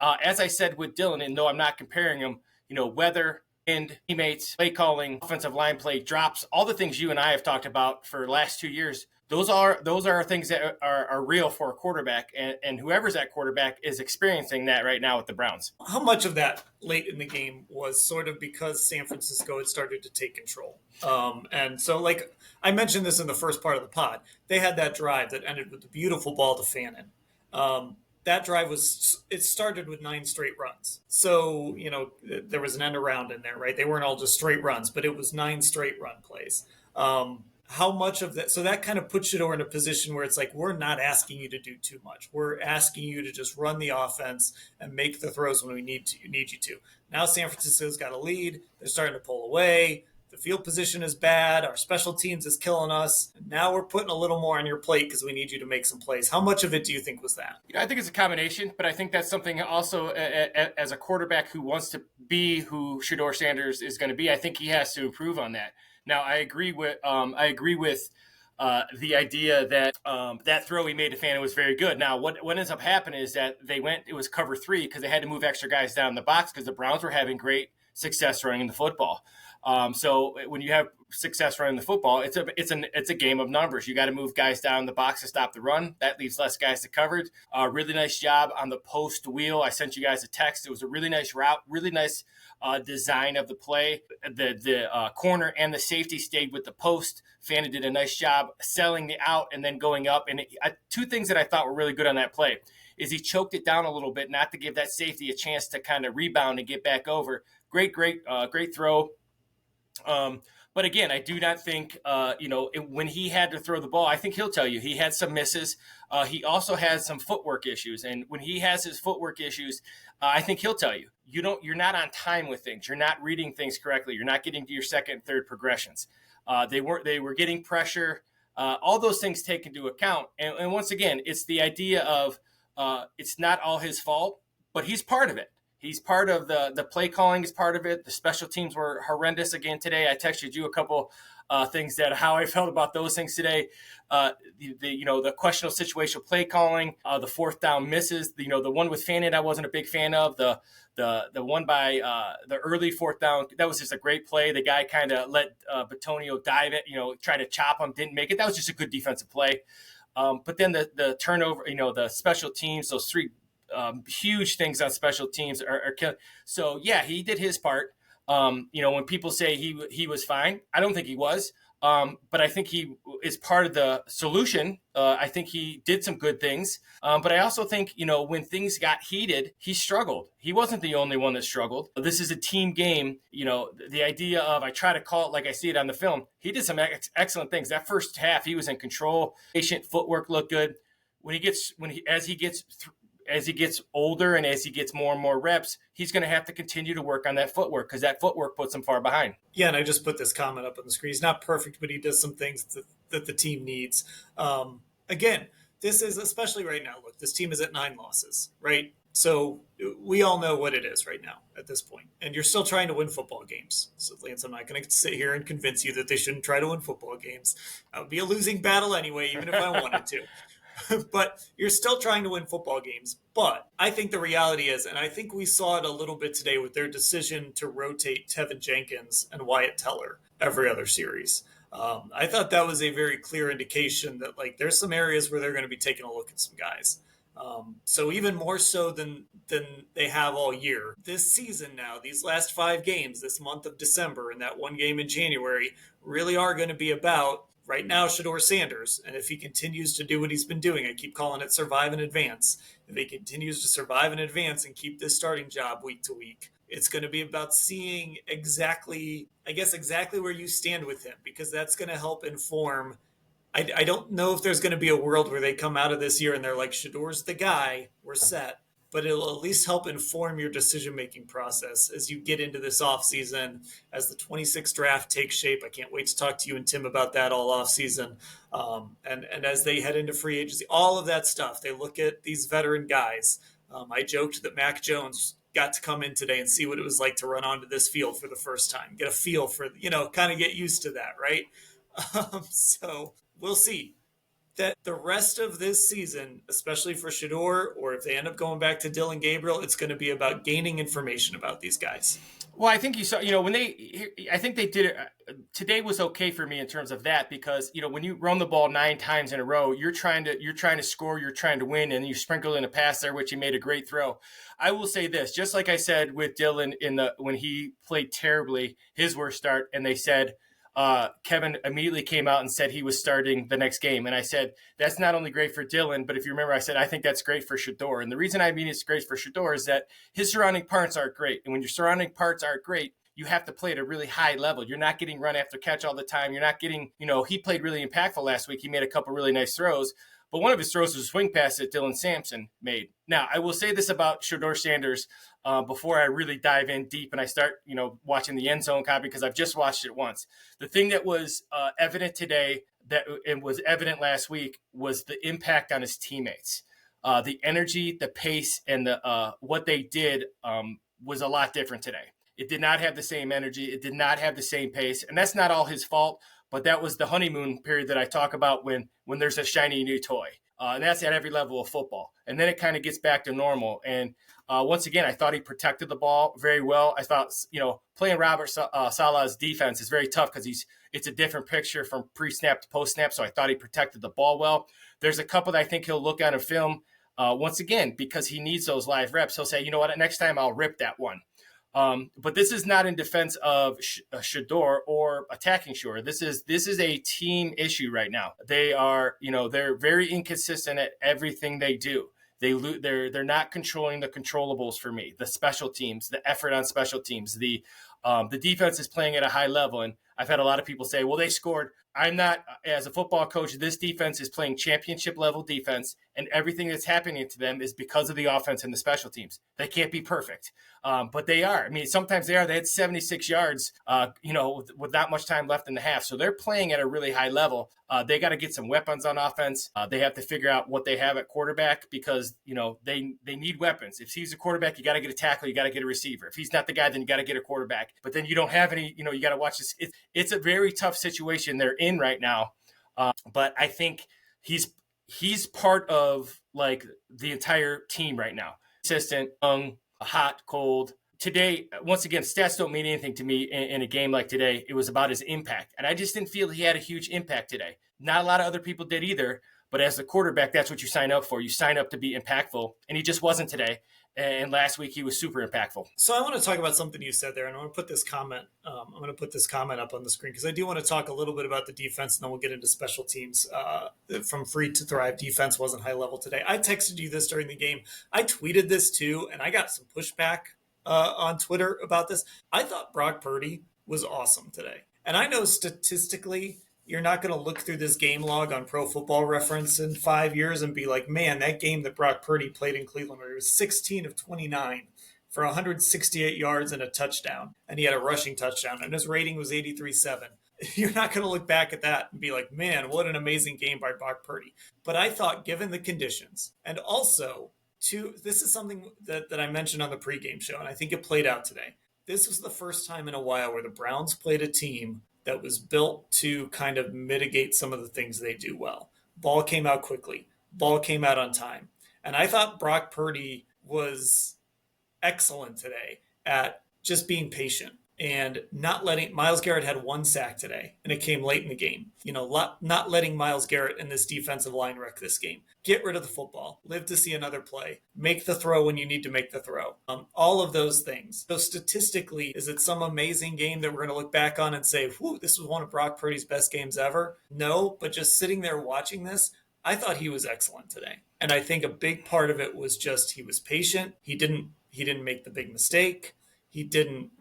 As I said with Dylan, and though I'm not comparing him, weather and teammates, play calling, offensive line play, drops, all the things you and I have talked about for the last 2 years, those are things that are real for a quarterback, and whoever's at quarterback is experiencing that right now with the Browns. How much of that late in the game was sort of because San Francisco had started to take control? And so, like I mentioned this in the first part of the pod, they had that drive that ended with a beautiful ball to Fannin. That drive started with 9 straight runs. So, there was an end around in there, right? They weren't all just straight runs, but it was 9 straight run plays. How much of that? So that kind of puts Shedeur in a position where it's like, we're not asking you to do too much. We're asking you to just run the offense and make the throws when we need you to. Now San Francisco's got a lead. They're starting to pull away. The field position is bad. Our special teams is killing us. And now we're putting a little more on your plate because we need you to make some plays. How much of it do you think was that? I think it's a combination, but I think that's something also as a quarterback who wants to be who Shedeur Sanders is going to be, I think he has to improve on that. Now, I agree with the idea that that throw he made to Fannin was very good. Now, what ends up happening is that it was cover 3 because they had to move extra guys down the box because the Browns were having great success running the football. So when you have success running the football, it's a game of numbers. You got to move guys down the box to stop the run. That leaves less guys to cover. Really nice job on the post wheel. I sent you guys a text. It was a really nice route, really nice design of the play. The corner and the safety stayed with the post. Fannin did a nice job selling the out and then going up. And two things that I thought were really good on that play is he choked it down a little bit, not to give that safety a chance to kind of rebound and get back over. Great throw. But again, I do not think, when he had to throw the ball, I think he'll tell you he had some misses. He also has some footwork issues. And when he has his footwork issues, I think he'll tell you, you're not on time with things. You're not reading things correctly. You're not getting to your second and third progressions. They were getting pressure. All those things take into account. And once again, it's the idea of it's not all his fault, but he's part of it. He's part of the play calling is part of it. The special teams were horrendous again today. I texted you a couple things that how I felt about those things today. The questionable situational play calling, the fourth down misses. The one with Fannin I wasn't a big fan of. The one by the early fourth down, that was just a great play. The guy kind of let Batonio dive it, try to chop him, didn't make it. That was just a good defensive play. But then the turnover, the special teams, those three huge things on special teams are killing. So yeah, he did his part. When people say he was fine, I don't think he was. But I think he is part of the solution. I think he did some good things. But I also think, when things got heated, he struggled. He wasn't the only one that struggled. This is a team game. The idea of I try to call it like I see it on the film. He did some excellent things. That first half, he was in control. Patient footwork looked good. As he gets older and as he gets more and more reps, he's going to have to continue to work on that footwork because that footwork puts him far behind. Yeah, and I just put this comment up on the screen. He's not perfect, but he does some things that the team needs. Again, this is, especially right now, look, this team is at 9 losses, right? So we all know what it is right now at this point. And you're still trying to win football games. So, Lance, I'm not going to sit here and convince you that they shouldn't try to win football games. That would be a losing battle anyway, even if I wanted to. But you're still trying to win football games. But I think the reality is, and I think we saw it a little bit today with their decision to rotate Tevin Jenkins and Wyatt Teller every other series. I thought that was a very clear indication that there's some areas where they're going to be taking a look at some guys. So even more so than they have all year. This season now, these last 5 games, this month of December and that one game in January really are going to be about right now, Shedeur Sanders, and if he continues to do what he's been doing, I keep calling it survive and advance. If he continues to survive and advance and keep this starting job week to week, it's going to be about seeing exactly where you stand with him, because that's going to help inform. I don't know if there's going to be a world where they come out of this year and they're like, Shedeur's the guy, we're set. But it'll at least help inform your decision-making process as you get into this offseason, as the 26th draft takes shape. I can't wait to talk to you and Tim about that all offseason. And as they head into free agency, all of that stuff, they look at these veteran guys. I joked that Mac Jones got to come in today and see what it was like to run onto this field for the first time, get a feel for, kind of get used to that, right? So we'll see. That the rest of this season, especially for Shedeur, or if they end up going back to Dillon Gabriel, it's going to be about gaining information about these guys. Well, I think you saw, I think they did it. Today was okay for me in terms of that because, when you run the ball 9 times in a row, you're trying to score, you're trying to win, and you sprinkle in a pass there, which he made a great throw. I will say this, just like I said with Dillon when he played terribly, his worst start, and they said, Kevin immediately came out and said he was starting the next game. And I said, that's not only great for Dillon, but if you remember, I said, I think that's great for Shedeur. And the reason I mean it's great for Shedeur is that his surrounding parts aren't great. And when your surrounding parts aren't great, you have to play at a really high level. You're not getting run after catch all the time. You're not getting, he played really impactful last week. He made a couple really nice throws. But one of his throws was a swing pass that Dylan Sampson made. Now, I will say this about Shedeur Sanders before I really dive in deep and I start, watching the end zone copy because I've just watched it once. The thing that was evident today that it was evident last week was the impact on his teammates. The energy, the pace, and the what they did was a lot different today. It did not have the same energy. It did not have the same pace. And that's not all his fault. But that was the honeymoon period that I talk about when there's a shiny new toy. And that's at every level of football. And then it kind of gets back to normal. And once again, I thought he protected the ball very well. I thought, playing Robert Saleh's defense is very tough because it's a different picture from pre-snap to post-snap. So I thought he protected the ball well. There's a couple that I think he'll look at and film once again because he needs those live reps. He'll say, you know what, next time I'll rip that one. But this is not in defense of Shedeur or attacking Shedeur. This is a team issue right now. They are, they're very inconsistent at everything they do. They're not controlling the controllables for me. The special teams, the effort on special teams, the The defense is playing at a high level, and I've had a lot of people say, well, they scored. I'm not, as a football coach, this defense is playing championship level defense, and everything that's happening to them is because of the offense and the special teams. They can't be perfect, but they are. I mean, sometimes they are. They had 76 yards, with not much time left in the half. So they're playing at a really high level. They got to get some weapons on offense. They have to figure out what they have at quarterback because, they need weapons. If he's a quarterback, you got to get a tackle, you got to get a receiver. If he's not the guy, then you got to get a quarterback. But then you don't have any, you got to watch this. It's a very tough situation they're in right now. But I think he's part of like the entire team right now. Consistent, young, hot, cold. Today, once again, stats don't mean anything to me in a game like today. It was about his impact. And I just didn't feel he had a huge impact today. Not a lot of other people did either. But as the quarterback, that's what you sign up for. You sign up to be impactful. And he just wasn't today. And last week he was super impactful. So I want to talk about something you said there, and I want to put this comment. I'm going to put this comment up on the screen because I do want to talk a little bit about the defense, and then we'll get into special teams. From Free to Thrive, defense wasn't high level today. I texted you this during the game. I tweeted this too, and I got some pushback on Twitter about this. I thought Brock Purdy was awesome today, and I know statistically you're not going to look through this game log on Pro Football Reference in 5 years and be like, man, that game that Brock Purdy played in Cleveland, where he was 16 of 29 for 168 yards and a touchdown, and he had a rushing touchdown, and his rating was 83.7. You're not going to look back at that and be like, man, what an amazing game by Brock Purdy. But I thought, given the conditions, and also, this is something that I mentioned on the pregame show, and I think it played out today. This was the first time in a while where the Browns played a team that was built to kind of mitigate some of the things they do well. Ball came out quickly. Ball came out on time. And I thought Brock Purdy was excellent today at just being patient and not letting Myles Garrett had one sack today, and it came late in the game. Not letting Myles Garrett and this defensive line wreck this game. Get rid of the football. Live to see another play. Make the throw when you need to make the throw. All of those things. So statistically, is it some amazing game that we're going to look back on and say, whew, this was one of Brock Purdy's best games ever? No, but just sitting there watching this, I thought he was excellent today. And I think a big part of it was just he was patient. He didn't make the big mistake. He didn't,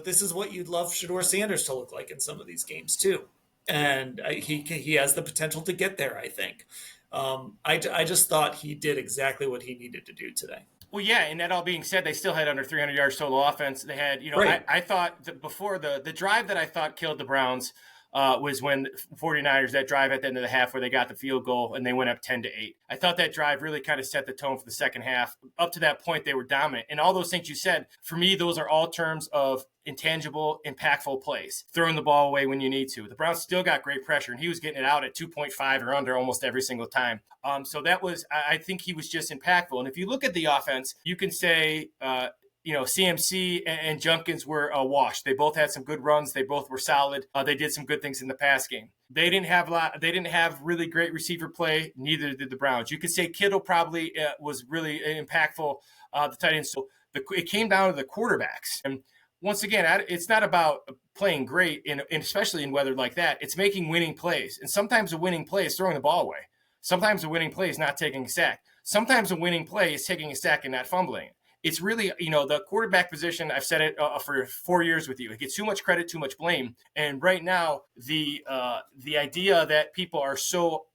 this is what you'd love Shedeur Sanders to look like in some of these games too. And he has the potential to get there, I think. I just thought he did exactly what he needed to do today. Well, yeah, and that all being said, they still had under 300 yards total offense. They had, right. I thought that before the drive that I thought killed the Browns was when 49ers, that drive at the end of the half where they got the field goal and they went up 10-8. I thought that drive really kind of set the tone for the second half. Up to that point, they were dominant. And all those things you said, for me, those are all terms of intangible, impactful plays. Throwing the ball away when you need to. The Browns still got great pressure, and he was getting it out at 2.5 or under almost every single time. So that was, I think he was just impactful. And if you look at the offense, you can say, CMC and Junkins were a wash. They both had some good runs. They both were solid. They did some good things in the pass game. They didn't have really great receiver play. Neither did the Browns. You could say Kittle probably was really impactful. The tight end. So it came down to the quarterbacks. And once again, it's not about playing great, especially in weather like that. It's making winning plays. And sometimes a winning play is throwing the ball away. Sometimes a winning play is not taking a sack. Sometimes a winning play is taking a sack and not fumbling it. It's really, the quarterback position, I've said it for 4 years with you. It gets too much credit, too much blame. And right now, the idea that people are so,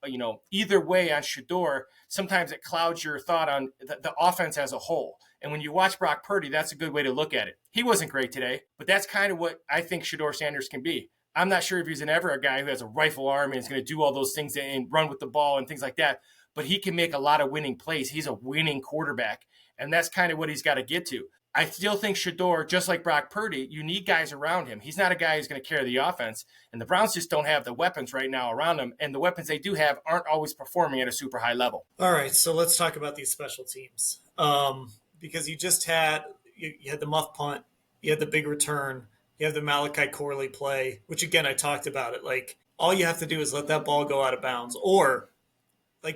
either way on Shedeur, sometimes it clouds your thought on the offense as a whole. And when you watch Brock Purdy, that's a good way to look at it. He wasn't great today, but that's kind of what I think Shedeur Sanders can be. I'm not sure if he's ever a guy who has a rifle arm and is going to do all those things and run with the ball and things like that, but he can make a lot of winning plays. He's a winning quarterback. And that's kind of what he's got to get to. I still think Shedeur, just like Brock Purdy, you need guys around him. He's not a guy who's going to carry the offense. And the Browns just don't have the weapons right now around them. And the weapons they do have aren't always performing at a super high level. All right, so let's talk about these special teams. Because you just had the muff punt, you had the big return, you have the Malachi Corley play, which again, I talked about it. Like, all you have to do is let that ball go out of bounds. Or,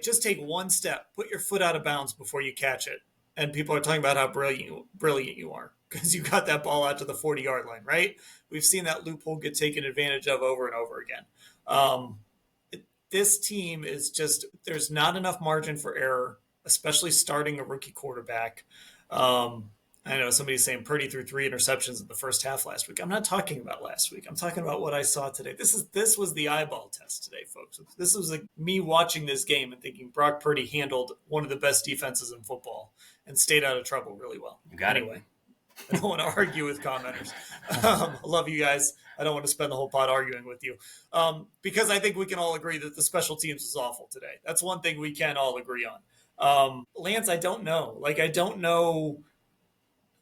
just take one step, put your foot out of bounds before you catch it. And people are talking about how brilliant you are because you got that ball out to the 40-yard line, right? We've seen that loophole get taken advantage of over and over again. This team is just, there's not enough margin for error, especially starting a rookie quarterback. I I know somebody's saying Purdy threw 3 interceptions in the first half last week. I'm not talking about last week. I'm talking about what I saw today. This was the eyeball test today, folks. This was like me watching this game and thinking Brock Purdy handled one of the best defenses in football and stayed out of trouble really well. You got anyway. I don't want to argue with commenters. I love you guys. I don't want to spend the whole pod arguing with you because I think we can all agree that the special teams was awful today. That's one thing we can all agree on. Lance, I don't know. I don't know.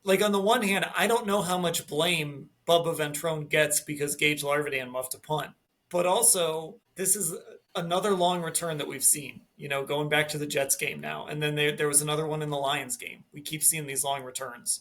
On the one hand, I don't know how much blame Bubba Ventrone gets because Gage Larvidan muffed a punt. But also, this is another long return that we've seen, going back to the Jets game now. And then there was another one in the Lions game. We keep seeing these long returns.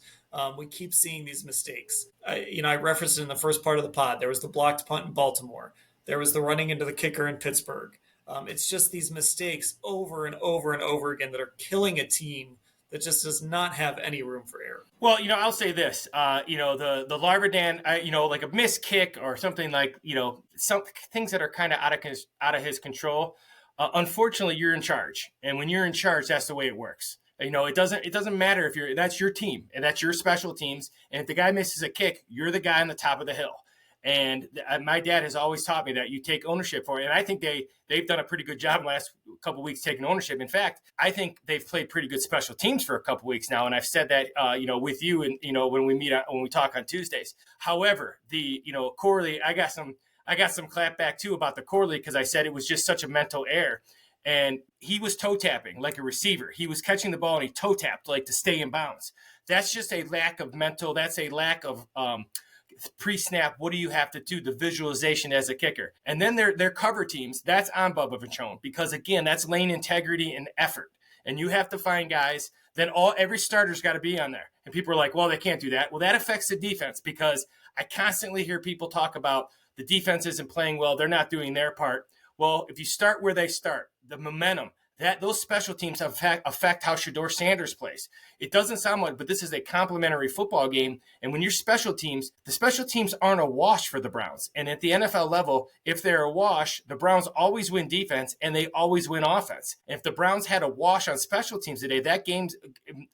We keep seeing these mistakes. I referenced it in the first part of the pod. There was the blocked punt in Baltimore. There was the running into the kicker in Pittsburgh. It's just these mistakes over and over and over again that are killing a team that just does not have any room for error. Well, I'll say this, the Larvidan, like a missed kick or something like, some things that are kind of out of his control. Unfortunately, you're in charge. And when you're in charge, that's the way it works. It doesn't matter if that's your team and that's your special teams. And if the guy misses a kick, you're the guy on the top of the hill. And my dad has always taught me that you take ownership for it. And I think they've done a pretty good job in the last couple of weeks taking ownership. In fact, I think they've played pretty good special teams for a couple of weeks now. And I've said that, with you and, when we talk on Tuesdays. However, Corley, I got some clap back too about the Corley because I said it was just such a mental error. And he was toe tapping like a receiver. He was catching the ball and he toe tapped to stay in bounds. That's just a lack of mental. That's a lack of pre-snap. What do you have to do? The visualization as a kicker. And then their cover teams, that's on Bubba Ventrone because, again, that's lane integrity and effort. And you have to find guys. Then every starter's got to be on there. And people are like, well, they can't do that. Well, that affects the defense because I constantly hear people talk about the defense isn't playing well. They're not doing their part. Well, if you start where they start, the momentum, those special teams affect how Shedeur Sanders plays. It doesn't sound like, but this is a complementary football game. And when you're the special teams aren't a wash for the Browns. And at the NFL level, if they're a wash, the Browns always win defense and they always win offense. And if the Browns had a wash on special teams today, that game's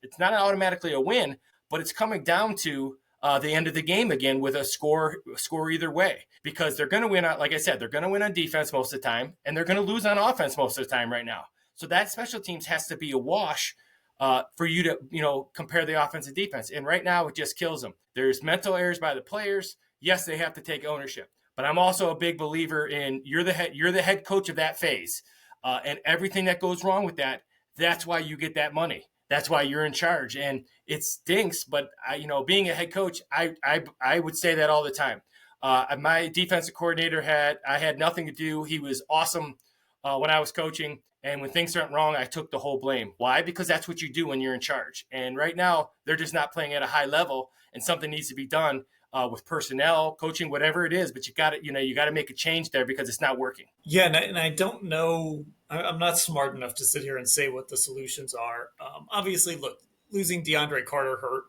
it's not automatically a win, but it's coming down to the end of the game again with a score either way because they're going to win. Like I said, they're going to win on defense most of the time and they're going to lose on offense most of the time right now. So that special teams has to be a wash for you to, compare the offense and defense. And right now it just kills them. There's mental errors by the players. Yes, they have to take ownership. But I'm also a big believer in you're the head coach of that phase. And everything that goes wrong with that, that's why you get that money. That's why you're in charge. And it stinks. But, being a head coach, I would say that all the time. My defensive coordinator I had nothing to do. He was awesome when I was coaching. And when things went wrong, I took the whole blame. Why? Because that's what you do when you're in charge. And right now, they're just not playing at a high level, and something needs to be done with personnel, coaching, whatever it is. But you got to make a change there because it's not working. Yeah, and I don't know. I'm not smart enough to sit here and say what the solutions are. Obviously, look, losing DeAndre Carter hurt,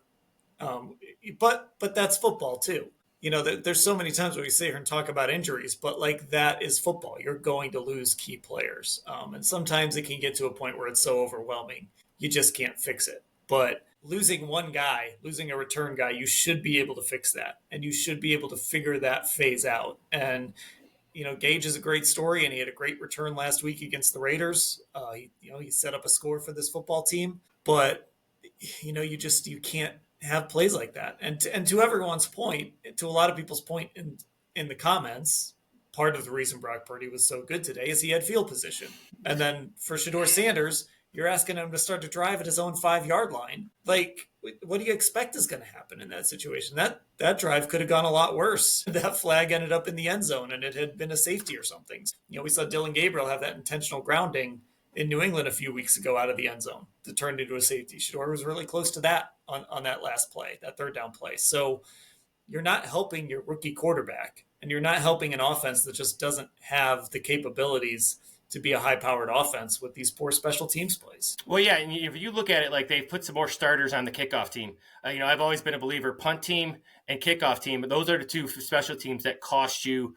but that's football too. There's so many times when we sit here and talk about injuries, but that is football. You're going to lose key players. And sometimes it can get to a point where it's so overwhelming, you just can't fix it. But losing one guy, losing a return guy, you should be able to fix that. And you should be able to figure that phase out. And, Gage is a great story and he had a great return last week against the Raiders. He set up a score for this football team, but you can't have plays like that. And to everyone's point, to a lot of people's point in the comments, part of the reason Brock Purdy was so good today is he had field position. And then for Shedeur Sanders, you're asking him to start to drive at his own 5-yard line. What do you expect is going to happen in that situation? That drive could have gone a lot worse. That flag ended up in the end zone and it had been a safety or something. We saw Dylan Gabriel have that intentional grounding in New England a few weeks ago out of the end zone that turned into a safety. Shedeur was really close to that on that last play, that third down play. So you're not helping your rookie quarterback and you're not helping an offense that just doesn't have the capabilities to be a high-powered offense with these poor special teams plays. Well, yeah, and if you look at it, they've put some more starters on the kickoff team. I've always been a believer, punt team and kickoff team, but those are the two special teams that cost you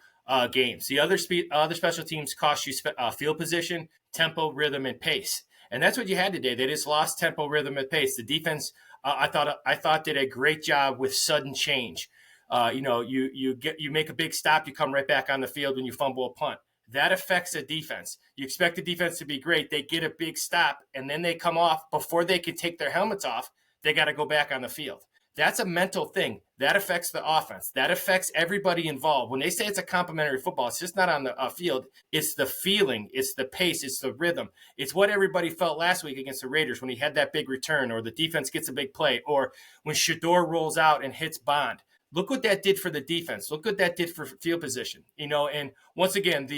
games. The other special teams cost you field position, tempo, rhythm, and pace. And that's what you had today. They just lost tempo, rhythm, and pace. The defense, I thought did a great job with sudden change. You make a big stop, you come right back on the field when you fumble a punt. That affects the defense. You expect the defense to be great. They get a big stop, and then they come off. Before they can take their helmets off, they got to go back on the field. That's a mental thing. That affects the offense. That affects everybody involved. When they say it's a complementary football, it's just not on the field. It's the feeling. It's the pace. It's the rhythm. It's what everybody felt last week against the Raiders when he had that big return, or the defense gets a big play, or when Shedeur rolls out and hits Bond. Look what that did for the defense. Look what that did for field position. And once again,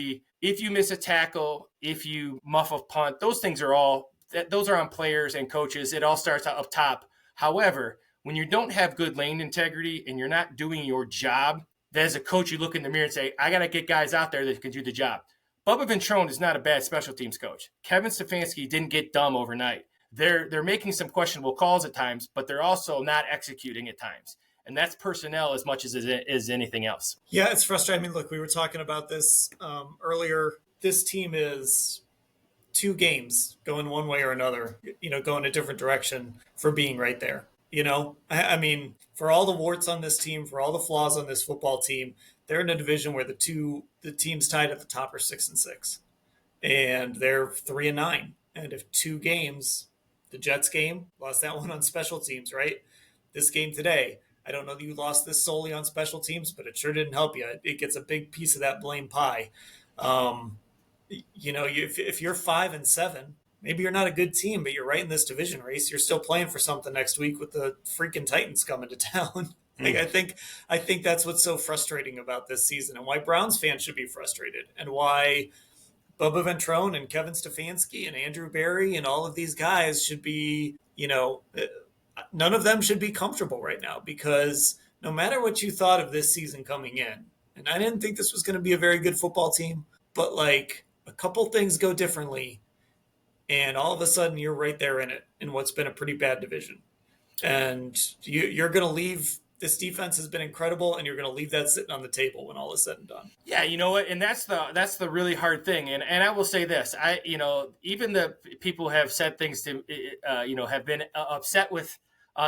if you miss a tackle, if you muff a punt, those things are those are on players and coaches. It all starts up top. However, when you don't have good lane integrity and you're not doing your job, then as a coach, you look in the mirror and say, I got to get guys out there that can do the job. Bubba Ventrone is not a bad special teams coach. Kevin Stefanski didn't get dumb overnight. They're making some questionable calls at times, but they're also not executing at times. And that's personnel as much as it is anything else. Yeah, it's frustrating. I mean, look, we were talking about this earlier. This team is 2 games going one way or another, going a different direction for being right there. I mean, for all the warts on this team, for all the flaws on this football team, they're in a division where the teams tied at the top are 6-6, and they're 3-9. And if 2 games, the Jets game, lost that one on special teams, right? This game today, I don't know that you lost this solely on special teams, but it sure didn't help you. It gets a big piece of that blame pie. If you're 5-7, maybe you're not a good team, but you're right in this division race. You're still playing for something next week with the freaking Titans coming to town. I think that's what's so frustrating about this season, and why Browns fans should be frustrated, and why Bubba Ventrone and Kevin Stefanski and Andrew Berry and all of these guys should be, none of them should be comfortable right now, because no matter what you thought of this season coming in, and I didn't think this was going to be a very good football team, but like a couple things go differently, and all of a sudden you're right there in it, in what's been a pretty bad division. And you're going to leave. This defense has been incredible, and you're going to leave that sitting on the table when all is said and done. Yeah, you know what, and that's the really hard thing. And I will say this, even the people have said things to, have been upset with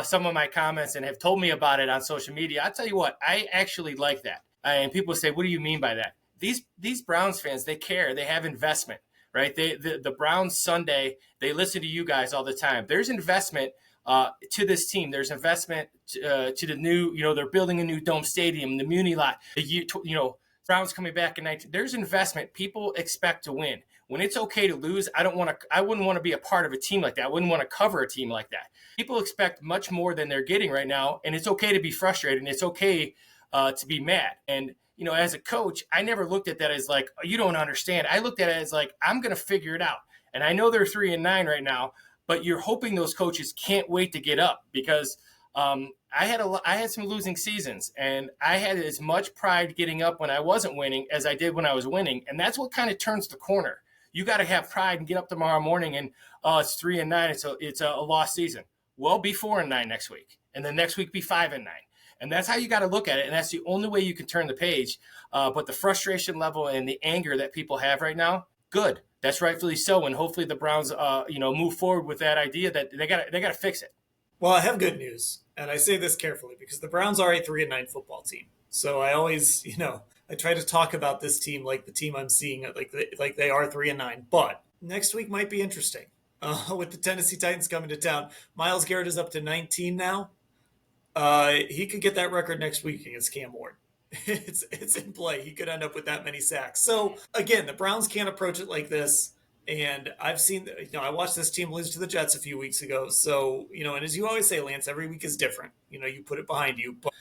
some of my comments and have told me about it on social media. I tell you what, I actually like that. And people say, what do you mean by that? These Browns fans, they care. They have investment, right? The Browns Sunday, they listen to you guys all the time. There's investment to this team. There's investment to the new, they're building a new dome stadium, the Muni lot, Browns coming back in 19. There's investment. People expect to win. When it's okay to lose, I wouldn't want to be a part of a team like that. I wouldn't want to cover a team like that. People expect much more than they're getting right now, and it's okay to be frustrated, and it's okay to be mad. And as a coach, I never looked at that as like, oh, you don't understand. I looked at it as like, I'm going to figure it out. And I know they're 3-9 right now, but you're hoping those coaches can't wait to get up, because I had some losing seasons, and I had as much pride getting up when I wasn't winning as I did when I was winning. And that's what kind of turns the corner. You got to have pride and get up tomorrow morning and, it's 3-9. It's a lost season. Well, be 4-9 next week, and then next week be 5-9. And that's how you got to look at it. And that's the only way you can turn the page. But the frustration level and the anger that people have right now, good. That's rightfully so. And hopefully the Browns, move forward with that idea that they got to fix it. Well, I have good news, and I say this carefully because the Browns are a 3-9 football team. So I always, I try to talk about this team like the team I'm seeing, like they are 3-9. But next week might be interesting with the Tennessee Titans coming to town. Myles Garrett is up to 19 now. He could get that record next week against Cam Ward. It's in play. He could end up with that many sacks. So again, the Browns can't approach it like this. And I've seen, I watched this team lose to the Jets a few weeks ago. So, and as you always say, Lance, every week is different. You put it behind you. But,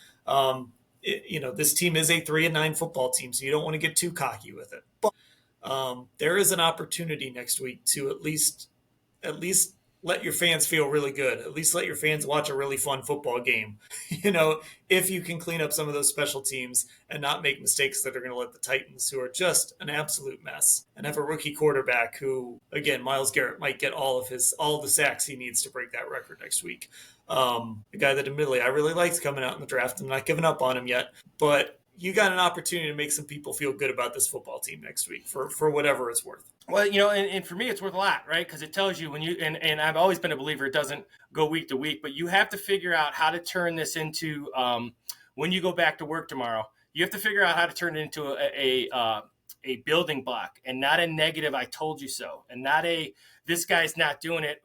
this team is a 3-9 football team, so you don't want to get too cocky with it. But there is an opportunity next week to at least let your fans feel really good. At least let your fans watch a really fun football game. If you can clean up some of those special teams and not make mistakes that are going to let the Titans, who are just an absolute mess, and have a rookie quarterback who, again, Myles Garrett might get all the sacks he needs to break that record next week. A guy that admittedly I really liked coming out in the draft. I'm not giving up on him yet, but you got an opportunity to make some people feel good about this football team next week for whatever it's worth. Well, and for me, it's worth a lot, right? Because it tells you when you, and I've always been a believer, it doesn't go week to week, but you have to figure out how to turn this into, when you go back to work tomorrow, you have to figure out how to turn it into a building block and not a negative, I told you so, and not a, this guy's not doing it.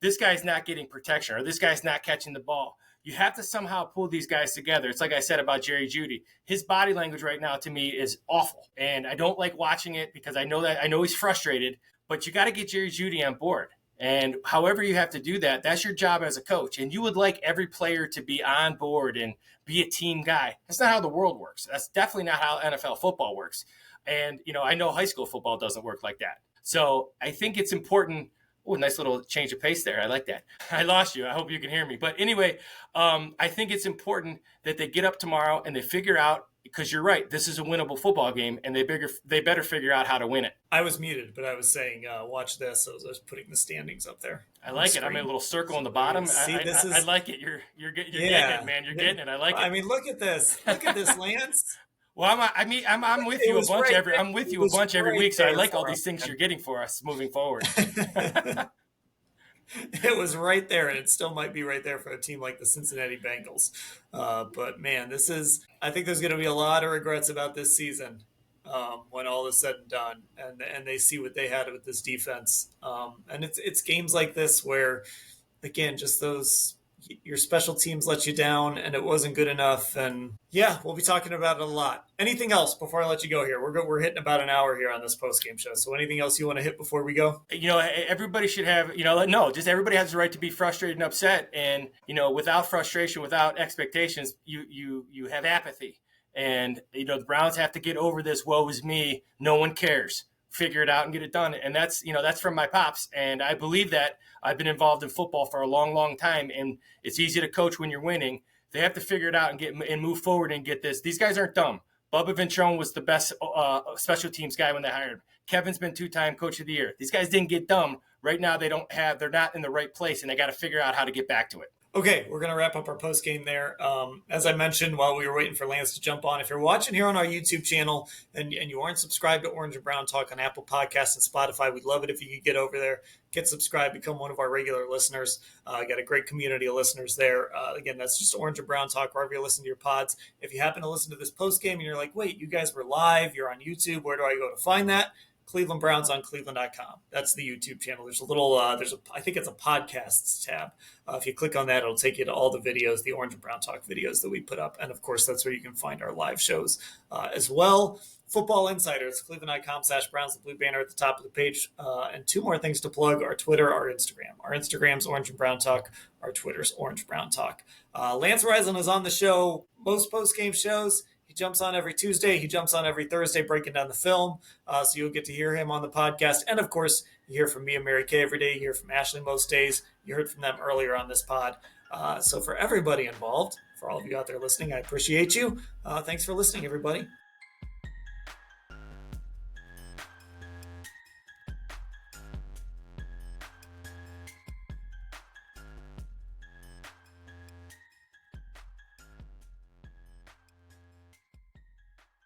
This guy's not getting protection, or this guy's not catching the ball. You have to somehow pull these guys together. It's like I said about Jerry Jeudy. His body language right now to me is awful. And I don't like watching it because I know he's frustrated, but you got to get Jerry Jeudy on board. And however you have to do that, that's your job as a coach. And you would like every player to be on board and be a team guy. That's not how the world works. That's definitely not how NFL football works. And, I know high school football doesn't work like that. So I think it's important. Oh, nice little change of pace there. I like that. I lost you. I hope you can hear me. But anyway, I think it's important that they get up tomorrow and they figure out, because you're right, this is a winnable football game, and they better figure out how to win it. I was muted, but I was saying, watch this. I was putting the standings up there. I like it. I made a little circle on the bottom. See, I like it. You're getting it, man. You're getting it. I like it. I mean, look at this. Look at this, Lance. Well, I'm with you a bunch every week, so I like all these things you're getting for us moving forward. It was right there, and it still might be right there for a team like the Cincinnati Bengals. But man, I think there's going to be a lot of regrets about this season when all is said and done, and they see what they had with this defense. And it's games like this where, again, just your special teams let you down and it wasn't good enough. And yeah, we'll be talking about it a lot. Anything else before I let you go here? We're hitting about an hour here on this post-game show. So anything else you want to hit before we go? Everybody should have, just everybody has the right to be frustrated and upset. And, without frustration, without expectations, you have apathy. And, the Browns have to get over this woe is me. No one cares. Figure it out and get it done. And that's from my pops. And I believe that. I've been involved in football for a long, long time, and it's easy to coach when you're winning. They have to figure it out and move forward and get this. These guys aren't dumb. Bubba Ventrone was the best special teams guy when they hired him. Kevin's been 2-time coach of the year. These guys didn't get dumb. Right now, they're not in the right place, and they got to figure out how to get back to it. Okay, we're going to wrap up our post game there. As I mentioned while we were waiting for Lance to jump on, if you're watching here on our YouTube channel and you aren't subscribed to Orange and Brown Talk on Apple Podcasts and Spotify, we'd love it if you could get over there, get subscribed, become one of our regular listeners. Got a great community of listeners there. Again, that's just Orange and Brown Talk, wherever you listen to your pods. If you happen to listen to this post game and you're like, wait, you guys were live, you're on YouTube, where do I go to find that? Cleveland Browns on cleveland.com. That's the YouTube channel. There's a little, I think it's a podcasts tab. If you click on that, it'll take you to all the videos, the Orange and Brown Talk videos that we put up. And of course, that's where you can find our live shows as well. Football Insiders, cleveland.com/Browns, the blue banner at the top of the page. And two more things to plug: our Twitter, our Instagram. Our Instagram's Orange and Brown Talk. Our Twitter's Orange Brown Talk. Lance Ryland is on the show, most post-game shows. He jumps on every Tuesday. He jumps on every Thursday breaking down the film. So you'll get to hear him on the podcast. And, of course, you hear from me and Mary Kay every day. You hear from Ashley most days. You heard from them earlier on this pod. So for everybody involved, for all of you out there listening, I appreciate you. Thanks for listening, everybody.